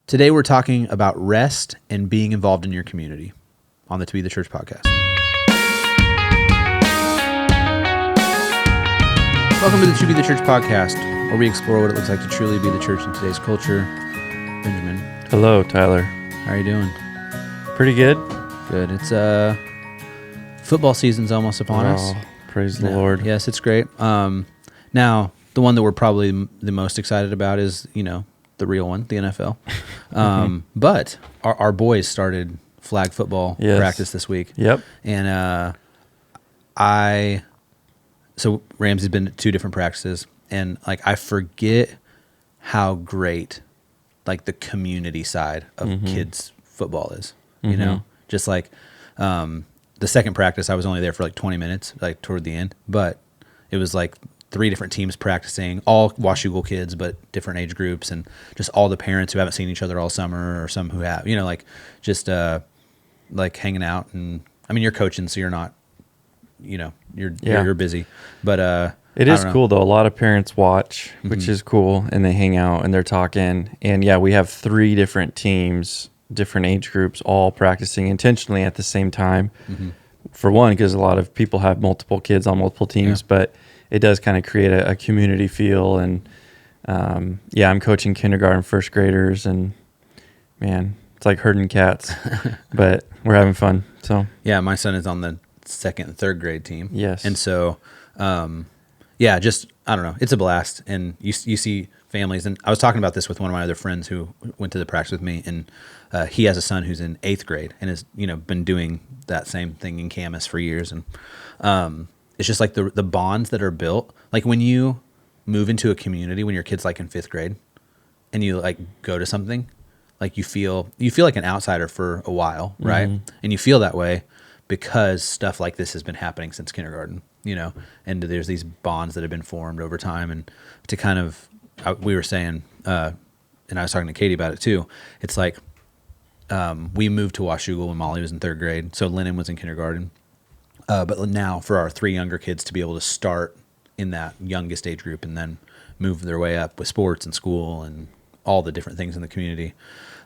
Today we're talking about rest and being involved in your community on the To Be the Church podcast. Welcome to the To Be the Church podcast, where we explore what it looks like to truly be the church in today's culture. Benjamin. Hello, Tyler. How are you doing? Pretty good. Good. It's football season's almost upon us. Praise the Lord. Yes, it's great. Now, the one that we're probably the most excited about is, the real one, the NFL. But our boys started flag football practice this week. Yep. And so Ramsey's been at 2 different practices, and I forget how great the community side of kids football is. Just the second practice, I was only there for 20 minutes, toward the end, but it was 3 different teams practicing, all Washougal kids, but different age groups, and just all the parents who haven't seen each other all summer, or some who have, just hanging out. And I mean, you're coaching, so you're not, you're busy, but it is cool though. A lot of parents watch, which is cool, and they hang out and they're talking. And yeah, we have 3 different teams, different age groups, all practicing intentionally at the same time. For one, because a lot of people have multiple kids on multiple teams, but it does kind of create a community feel. And I'm coaching kindergarten, first graders, and man, it's like herding cats, but we're having fun. So yeah, my son is on the 2nd and 3rd grade team. Yes. And so, I don't know, it's a blast. And you see families, and I was talking about this with one of my other friends who went to the practice with me, and he has a son who's in 8th grade and has, been doing that same thing in Camas for years. And it's just the bonds that are built. When you move into a community when your kid's in 5th grade and you go to something, you feel like an outsider for a while, right? And you feel that way because stuff like this has been happening since kindergarten, and there's these bonds that have been formed over time. And to kind of, we were saying, and I was talking to Katie about it too, it's we moved to Washougal when Molly was in 3rd grade, so Lennon was in kindergarten. But now for our 3 younger kids to be able to start in that youngest age group and then move their way up with sports and school and all the different things in the community.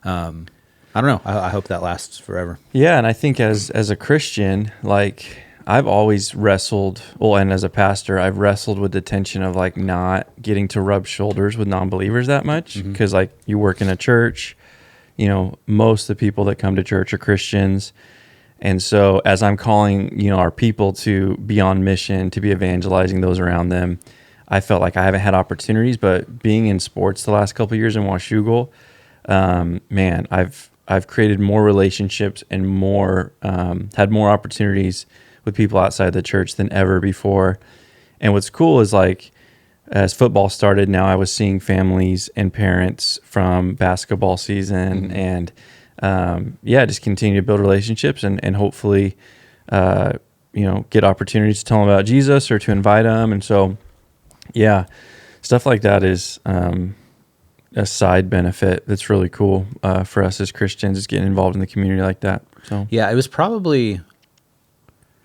I don't know. I hope that lasts forever. Yeah, and I think as a Christian, I've always wrestled, and as a pastor, I've wrestled with the tension of not getting to rub shoulders with non-believers that much, because you work in a church, most of the people that come to church are Christians. And so as I'm calling, our people to be on mission, to be evangelizing those around them, I felt like I haven't had opportunities. But being in sports the last couple of years in Washougal, man, I've created more relationships and had more opportunities with people outside the church than ever before. And what's cool is as football started, now I was seeing families and parents from basketball season and just continue to build relationships and hopefully, get opportunities to tell them about Jesus or to invite them. And so, stuff like that is a side benefit that's really cool for us as Christians, is getting involved in the community like that. So yeah, it was probably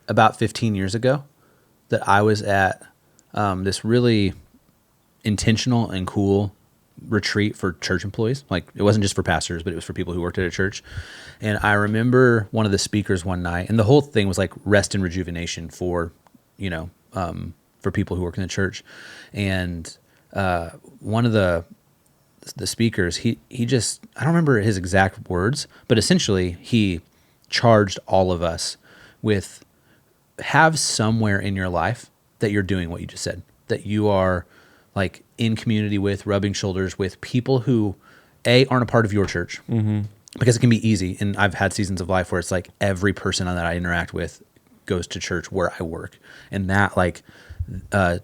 about 15 years ago that I was at this really intentional and cool retreat for church employees. It wasn't just for pastors, but it was for people who worked at a church. And I remember one of the speakers one night, and the whole thing was rest and rejuvenation for people who work in the church. And one of the speakers, he just, I don't remember his exact words, but essentially he charged all of us with, have somewhere in your life that you're doing what you just said, that you are in community with, rubbing shoulders with people who aren't a part of your church, because it can be easy. And I've had seasons of life where it's every person that I interact with goes to church where I work. And that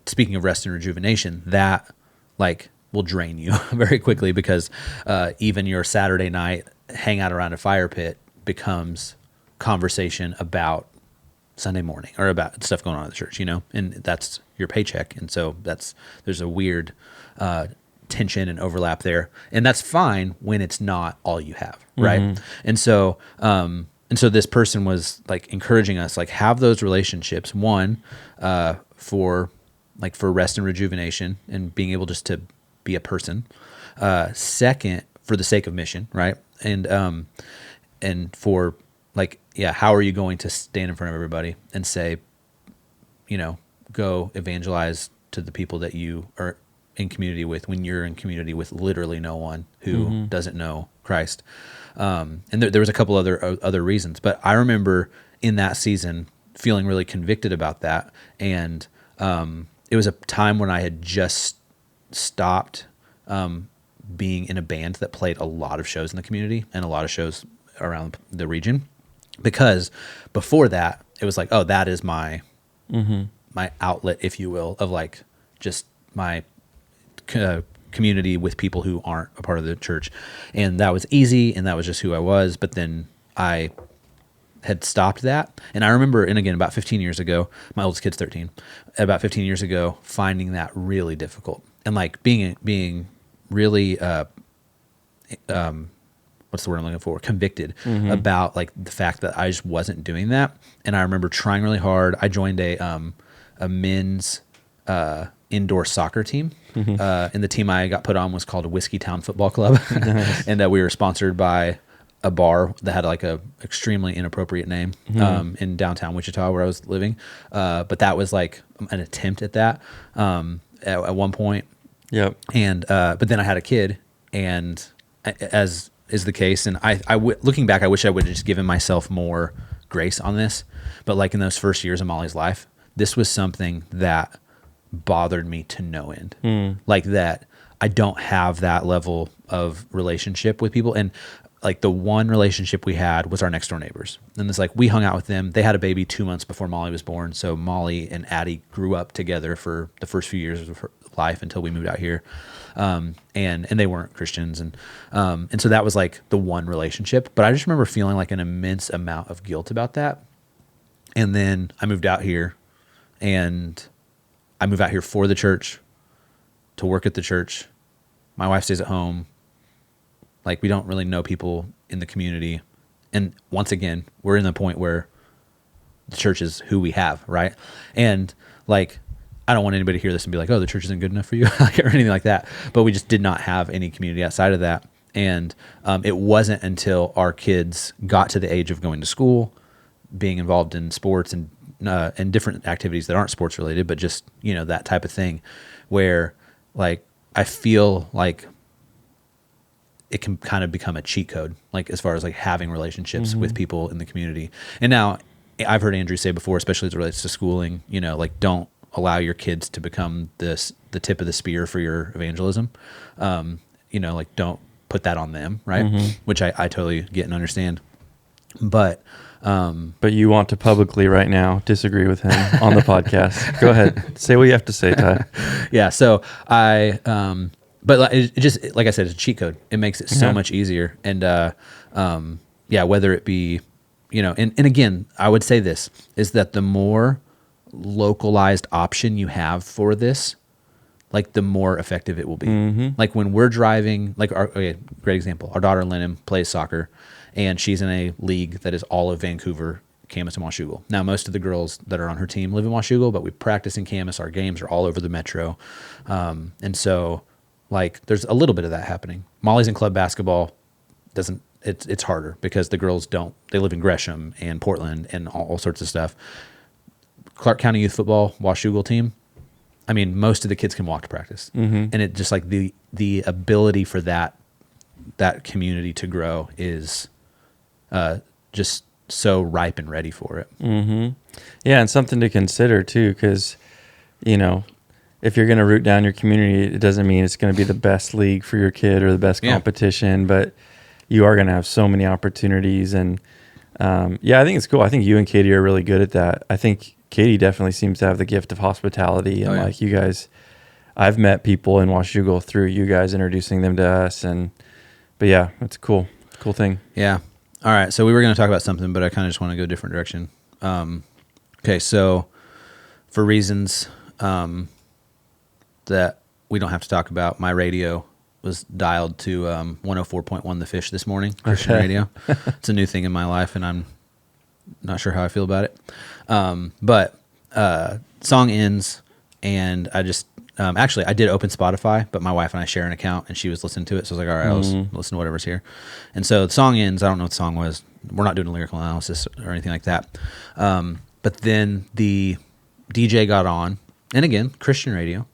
speaking of rest and rejuvenation, that will drain you very quickly, because even your Saturday night hangout around a fire pit becomes conversation about Sunday morning or about stuff going on at the church, and that's your paycheck. And so there's a weird tension and overlap there. And that's fine when it's not all you have, right? And so this person was encouraging us, have those relationships, one, for rest and rejuvenation and being able just to be a person. Second, for the sake of mission, right? And for like, yeah, how are you going to stand in front of everybody and say, go evangelize to the people that you are in community with when you're in community with literally no one who doesn't know Christ. And there was a couple other reasons, but I remember in that season feeling really convicted about that. And it was a time when I had just stopped being in a band that played a lot of shows in the community and a lot of shows around the region, because before that it was like, oh, that is my my outlet, if you will, of like just my community with people who aren't a part of the church. And that was easy, and that was just who I was. But then I had stopped that. And I remember, and again, about 15 years ago, my oldest kid's 13, about 15 years ago, finding that really difficult. And like being really, what's the word I'm looking for? Convicted about like the fact that I just wasn't doing that. And I remember trying really hard. I joined a men's indoor soccer team. And the team I got put on was called Whiskey Town Football Club. Nice. And we were sponsored by a bar that had like a extremely inappropriate name in downtown Wichita where I was living. But that was like an attempt at that at one point. Yep. And but then I had a kid, and as is the case, and looking back, I wish I would have just given myself more grace on this. But like in those first years of Molly's life, this was something that bothered me to no end. Like that I don't have that level of relationship with people. And like the one relationship we had was our next door neighbors. And it's like, we hung out with them. They had a baby 2 months before Molly was born. So Molly and Addie grew up together for the first few years of her life until we moved out here. And they weren't Christians. And so that was like the one relationship, but I just remember feeling like an immense amount of guilt about that. And then I moved out here, and I moved out here for the church, to work at the church. My wife stays at home. Like, we don't really know people in the community. And once again, we're in the point where the church is who we have, right? And like, I don't want anybody to hear this and be like, oh, the church isn't good enough for you, or anything like that. But we just did not have any community outside of that. And it wasn't until our kids got to the age of going to school, being involved in sports and different activities that aren't sports related, but just, that type of thing, where like, I feel like it can kind of become a cheat code, like as far as like having relationships with people in the community. And now I've heard Andrew say before, especially as it relates to schooling, like don't allow your kids to become the tip of the spear for your evangelism. Like don't put that on them. Right. Which I totally get and understand. But you want to publicly right now disagree with him on the podcast. Go ahead. Say what you have to say, Ty. Yeah. So but it just, like I said, it's a cheat code. It makes it so much easier. And, whether it be, and again, I would say this is that the more localized option you have for this, like the more effective it will be. Like when we're driving, like great example, our daughter Lennon plays soccer, and she's in a league that is all of Vancouver, Camas, and Washougal. Now, most of the girls that are on her team live in Washougal, but we practice in Camas. Our games are all over the metro. And so like there's a little bit of that happening. Molly's in club basketball. It's harder because the girls they live in Gresham and Portland and all sorts of stuff. Clark County Youth Football, Washougal team. I mean, most of the kids can walk to practice. And it just like the ability for that community to grow is just so ripe and ready for it. Yeah. And something to consider too, because, if you're going to root down your community, it doesn't mean it's going to be the best league for your kid or the best competition, but you are going to have so many opportunities. And I think it's cool. I think you and Katie are really good at that. I think Katie definitely seems to have the gift of hospitality. And like you guys, I've met people in Washougal through you guys introducing them to us. But yeah, it's a cool thing. Yeah. All right. So we were going to talk about something, but I kind of just want to go a different direction. Okay. So for reasons that we don't have to talk about, my radio was dialed to 104.1 The Fish this morning, Christian radio. It's a new thing in my life, and I'm not sure how I feel about it. But song ends, and I just actually, I did open Spotify, but my wife and I share an account, and she was listening to it. So I was like, all right, I'll listen to whatever's here. And so the song ends. I don't know what the song was. We're not doing a lyrical analysis or anything like that. But then the DJ got on, and again, Christian radio,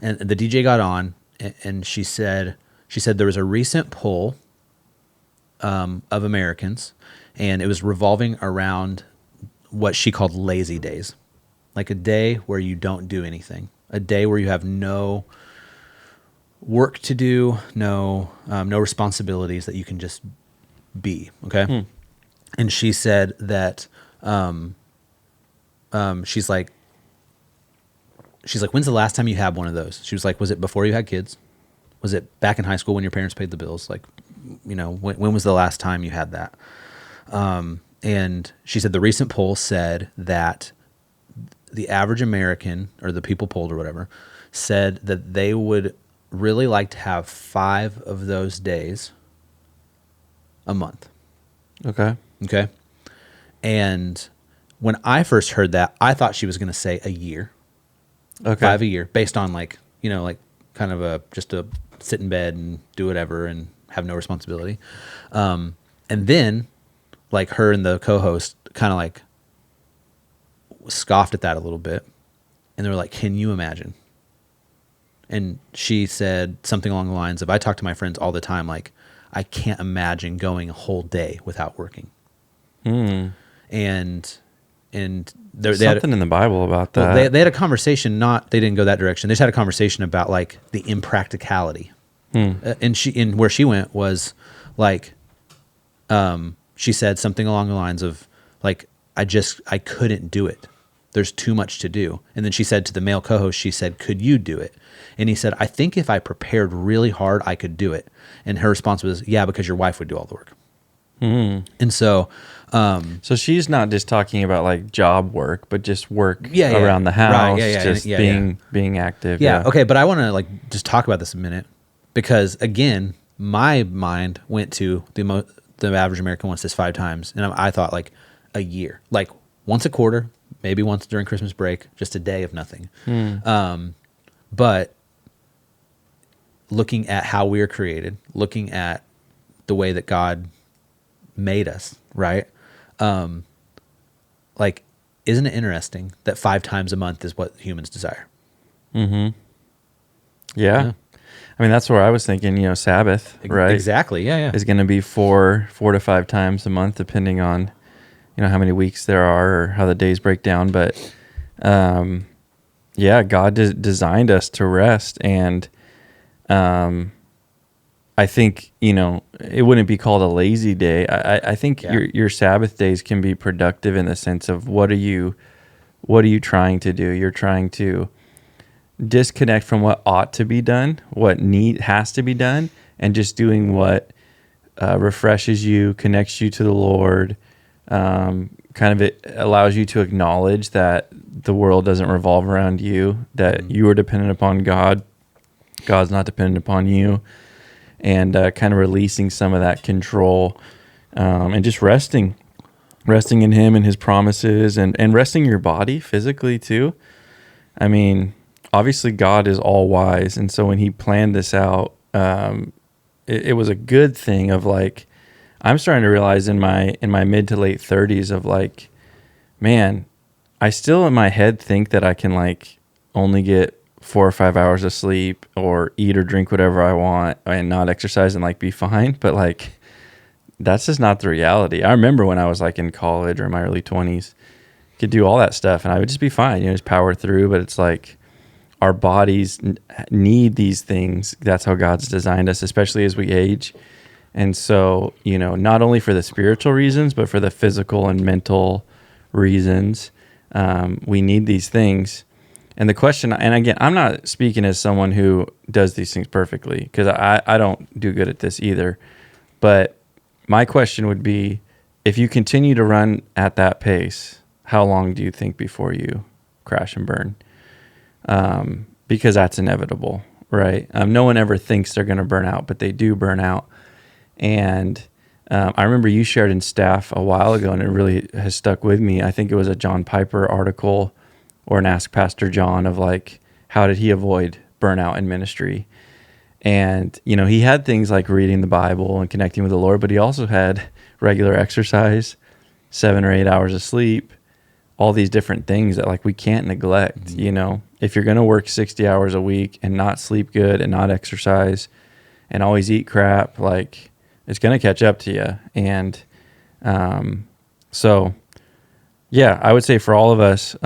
and the DJ got on, and she said there was a recent poll of Americans, and it was revolving around what she called lazy days, like a day where you don't do anything, a day where you have no work to do, no responsibilities, that you can just be. Okay. And she said that she's like, when's the last time you had one of those? She was like, was it before you had kids? Was it back in high school when your parents paid the bills? Like, when was the last time you had that? And she said the recent poll said that the average American, or the people polled or whatever, said that they would really like to have 5 of those days a month. Okay. And when I first heard that, I thought she was going to say a year. Okay. 5 a year, based on like kind of just a sit in bed and do whatever and have no responsibility. And then like her and the co-host kind of like scoffed at that a little bit, and they were like, can you imagine? And she said something along the lines of, I talk to my friends all the time, like, I can't imagine going a whole day without working. And there's something in the Bible about that. Well, they had a conversation. They didn't go that direction. They just had a conversation about like the impracticality. And where she went was like, she said something along the lines of like, I couldn't do it. There's too much to do. And then she said to the male co-host, she said, could you do it? And he said, I think if I prepared really hard, I could do it. And her response was, yeah, because your wife would do all the work. And so, so she's not just talking about like job work, but just work around the house, right, being active. Yeah. Okay. But I want to like just talk about this a minute, because again, my mind went to the average American wants this 5 times. And I thought like a year, like once a quarter, maybe once during Christmas break, just a day of nothing. But looking at how we are created, looking at the way that God made us, right? Like, isn't it interesting that 5 times a month is what humans desire? Yeah. I mean, that's where I was thinking, Sabbath, right? Exactly. Yeah. Is going to be 4 to 5 times a month, depending on, how many weeks there are or how the days break down. But, God designed us to rest. And, I think, it wouldn't be called a lazy day. I think your Sabbath days can be productive in the sense of what are you trying to do? You're trying to disconnect from what ought to be done, what has to be done, and just doing what refreshes you, connects you to the Lord. It allows you to acknowledge that the world doesn't revolve around you, that you are dependent upon God. God's not dependent upon you. And kind of releasing some of that control, and just resting in Him and His promises, and resting your body physically too. I mean, obviously God is all wise, and so when He planned this out, it was a good thing. Of like, I'm starting to realize in my mid to late 30s of like, man, I still in my head think that I can like only get 4 or 5 hours of sleep or eat or drink whatever I want and not exercise and like be fine. But like, that's just not the reality. I remember when I was like in college or in my early 20s, could do all that stuff and I would just be fine, just power through. But it's like our bodies need these things. That's how God's designed us, especially as we age. And so, not only for the spiritual reasons, but for the physical and mental reasons, we need these things. And the question, and again, I'm not speaking as someone who does these things perfectly, because I don't do good at this either. But my question would be, if you continue to run at that pace, how long do you think before you crash and burn? Because that's inevitable, right? No one ever thinks they're going to burn out, but they do burn out. And I remember you shared in staff a while ago, and it really has stuck with me. I think it was a John Piper article or an Ask Pastor John of like, how did he avoid burnout in ministry? And, he had things like reading the Bible and connecting with the Lord, but he also had regular exercise, 7 or 8 hours of sleep, all these different things that like we can't neglect. If you're going to work 60 hours a week and not sleep good and not exercise and always eat crap, like it's going to catch up to you. And so yeah, I would say for all of us,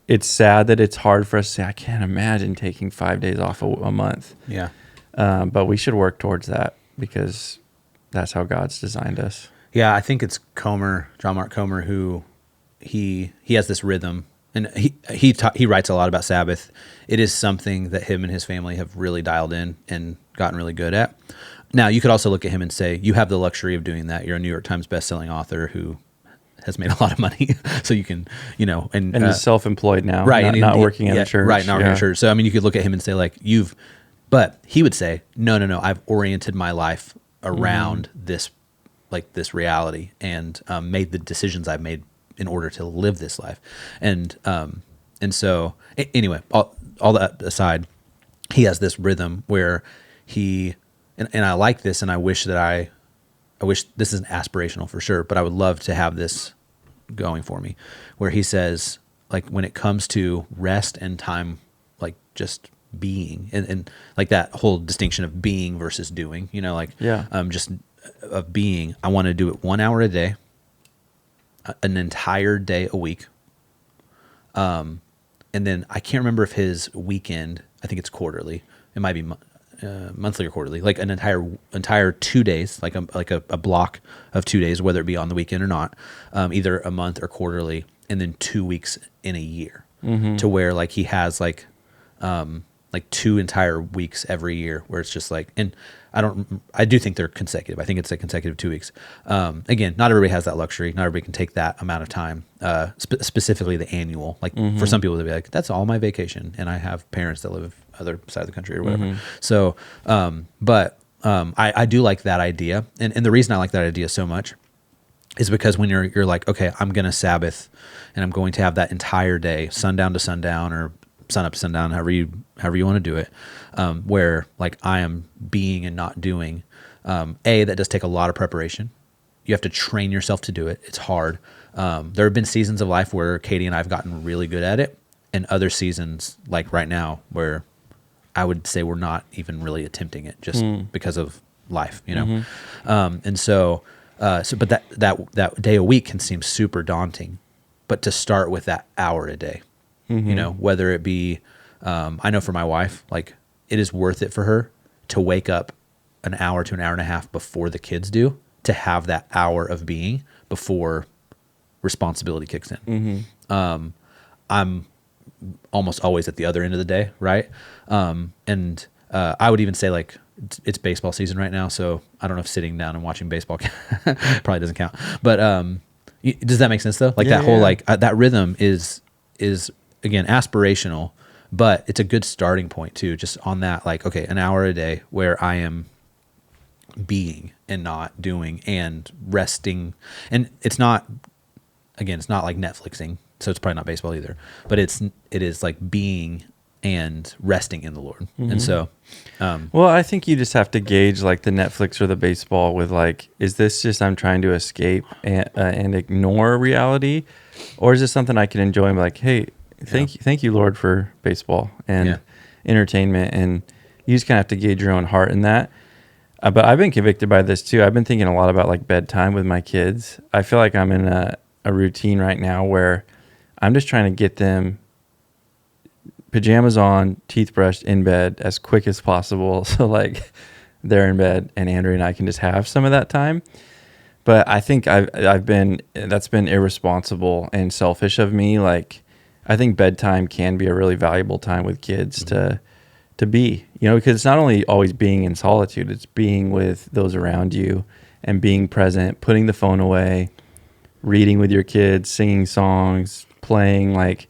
it's sad that it's hard for us to say, I can't imagine taking 5 days off a month. Yeah. But we should work towards that because that's how God's designed us. Yeah, I think it's Comer, John Mark Comer, who he has this rhythm, and he writes a lot about Sabbath. It is something that him and his family have really dialed in and gotten really good at. Now, you could also look at him and say, you have the luxury of doing that. You're a New York Times bestselling author who has made a lot of money, so you can, and he's self-employed now, right? Not working at a church, right? Not working at a church. So I mean, you could look at him and say like, but he would say, no, I've oriented my life around this reality and made the decisions I've made in order to live this life, and so anyway, all that aside, he has this rhythm where he and I like this, and I wish this isn't aspirational for sure, but I would love to have this going for me, where he says, like, when it comes to rest and time, like just being, and like that whole distinction of being versus doing, just of being, I want to do it 1 hour a day, an entire day a week. And then I can't remember if his weekend, I think it's quarterly. It might be monthly or quarterly, like an entire 2 days, like a block of 2 days, whether it be on the weekend or not, either a month or quarterly, and then 2 weeks in a year, to where like he has like 2 entire weeks every year where it's just like, and I do think they're consecutive. I think it's a consecutive 2 weeks. Again, not everybody has that luxury. Not everybody can take that amount of time, specifically the annual. Like for some people, they'll be like, that's all my vacation. And I have parents that live other side of the country or whatever. So, I do like that idea. And the reason I like that idea so much is because when you're like, okay, I'm going to Sabbath and I'm going to have that entire day, sundown to sundown or sun up to sundown, however you want to do it, where like I am being and not doing. That does take a lot of preparation. You have to train yourself to do it. It's hard. There have been seasons of life where Katie and I have gotten really good at it, and other seasons like right now where I would say we're not even really attempting it just because of life, and so but that day a week can seem super daunting, but to start with that hour a day, whether it be, I know for my wife, like it is worth it for her to wake up an hour to an hour and a half before the kids do, to have that hour of being before responsibility kicks in. I'm almost always at the other end of the day, right? I would even say like it's baseball season right now, so I don't know if sitting down and watching baseball probably doesn't count. But does that make sense though? Like that whole like that rhythm is again aspirational, but it's a good starting point too. Just on that, like, okay, an hour a day where I am being and not doing and resting, and it's not like Netflixing, so it's probably not baseball either, but it is like being and resting in the Lord. And so well, I think you just have to gauge like the Netflix or the baseball with like, is this just I'm trying to escape and ignore reality, or is this something I can enjoy and be like, hey, thank you Lord for baseball and entertainment, and you just kind of have to gauge your own heart in that. But I've been convicted by this too. I've been thinking a lot about like bedtime with my kids. I feel like I'm in a routine right now where I'm just trying to get them pajamas on, teeth brushed, in bed as quick as possible. So like they're in bed and Andrew and I can just have some of that time. But I think that's been irresponsible and selfish of me. Like I think bedtime can be a really valuable time with kids to be, because it's not only always being in solitude, it's being with those around you and being present, putting the phone away, reading with your kids, singing songs, playing. Like,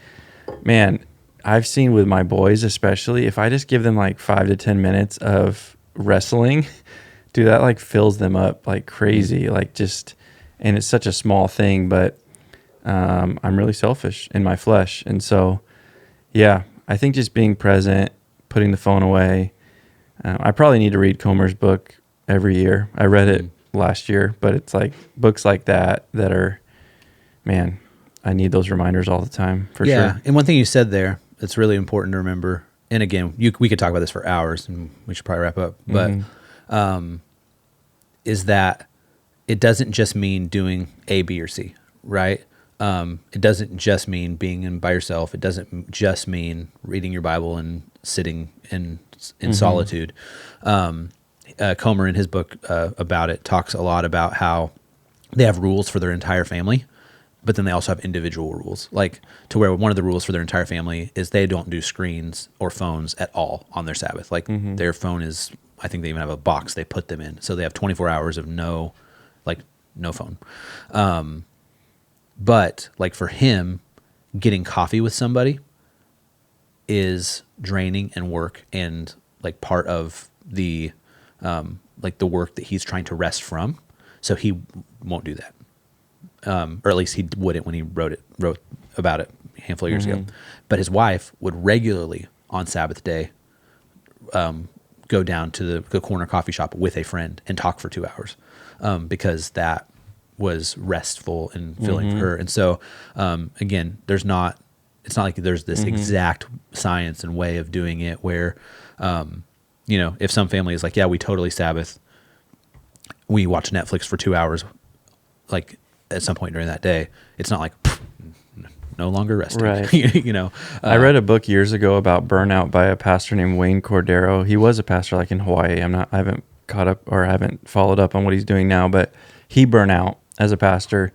man, I've seen with my boys, especially if I just give them like 5 to 10 minutes of wrestling, dude, that like fills them up like crazy. Like just, and it's such a small thing, but I'm really selfish in my flesh. And so, yeah, I think just being present, putting the phone away. I probably need to read Comer's book every year. I read it last year, but it's like books like that are, man, I need those reminders all the time for sure. And one thing you said there that's really important to remember, and again, we could talk about this for hours, and we should probably wrap up, but is that it doesn't just mean doing A, B, or C, right? It doesn't just mean being in by yourself. It doesn't just mean reading your Bible and sitting in solitude. Comer in his book about it talks a lot about how they have rules for their entire family, but then they also have individual rules, like to where one of the rules for their entire family is they don't do screens or phones at all on their Sabbath. Like their phone is, I think they even have a box they put them in. So they have 24 hours of no phone. But like for him, getting coffee with somebody is draining and work and like part of the like the work that he's trying to rest from. So he won't do that. Or at least he wouldn't when he wrote about it a handful of years ago. But his wife would regularly on Sabbath day go down to the corner coffee shop with a friend and talk for 2 hours because that was restful and filling for her. And so again, it's not like there's this exact science and way of doing it where if some family is like, yeah, we totally Sabbath, we watch Netflix for 2 hours, like at some point during that day, it's not like no longer resting. Right. I read a book years ago about burnout by a pastor named Wayne Cordero. He was a pastor like in Hawaii. I haven't caught up or haven't followed up on what he's doing now, but he burned out as a pastor.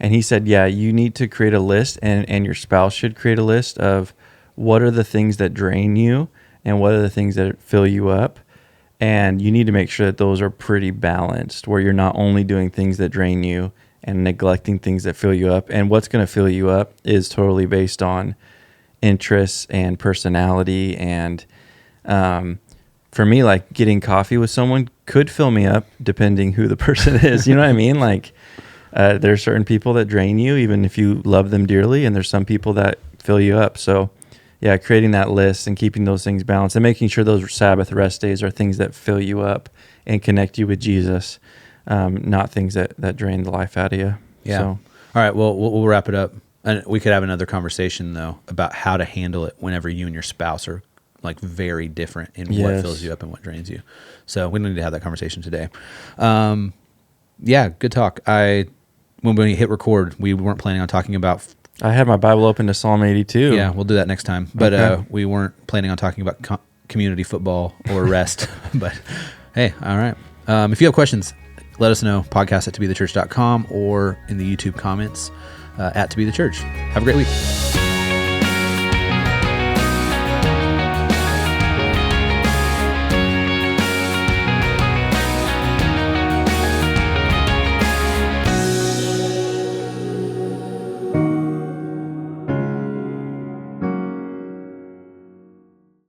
And he said, yeah, you need to create a list and your spouse should create a list of what are the things that drain you and what are the things that fill you up. And you need to make sure that those are pretty balanced, where you're not only doing things that drain you and neglecting things that fill you up. And what's going to fill you up is totally based on interests and personality. And for me, like getting coffee with someone could fill me up depending who the person is. You know what I mean? Like there are certain people that drain you, even if you love them dearly. And there's some people that fill you up. So yeah, creating that list and keeping those things balanced and making sure those Sabbath rest days are things that fill you up and connect you with Jesus. Not things that drain the life out of you. Yeah. So. All right. Well, we'll wrap it up. And we could have another conversation, though, about how to handle it whenever you and your spouse are like very different in what fills you up and what drains you. So we don't need to have that conversation today. Yeah, good talk. When we hit record, we weren't planning on talking about... I had my Bible open to Psalm 82. Yeah, we'll do that next time. But okay. We weren't planning on talking about community football or rest. But hey, all right. If you have questions... let us know, podcast@toBeTheChurch.com or in the YouTube comments at To Be The Church. Have a great week.